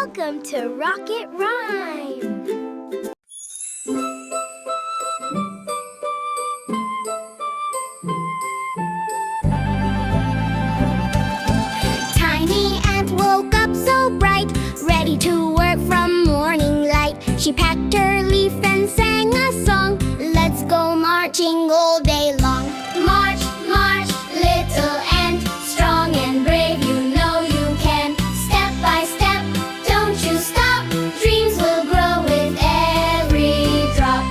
Welcome to Rocket Rhyme! Tiny Ant woke up so bright, ready to work from morning light. She packed her leaf and sang a song. Let's go marching all day long. March, march, little ant, strong and brave, you know you can. Step by step, don't you stop. Dreams will grow with every drop.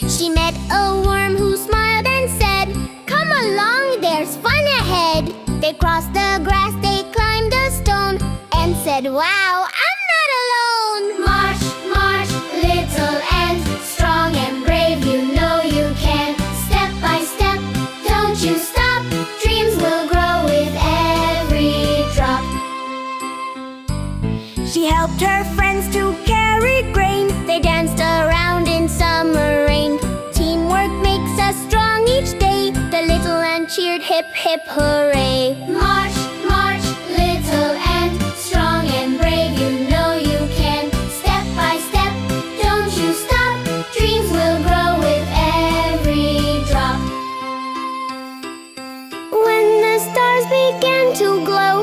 She met a worm who smiled and said, "Come along, there's fun ahead." They crossed the grass, they climbed a stone, and said, "Wow, I'm not alone." March, march, little ant, strong and brave, you know you can. Step by step, don't you stop. Dreams will grow with every drop. She helped her friends to carry grain. They danced around in summer rain. Teamwork makes us strong each day. The little ant cheered, hip, hip, hooray. March, march, little ant, strong and brave, you know you can. Step by step, don't you stop. Dreams will grow with every drop. When the stars began to glow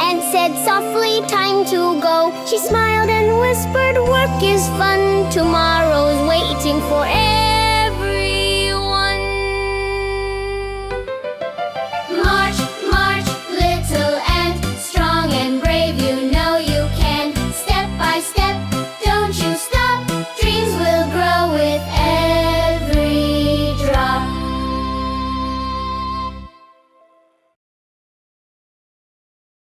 and said softly, "Time to go," she smiled and whispered, "Work is fun. Tomorrow's waiting for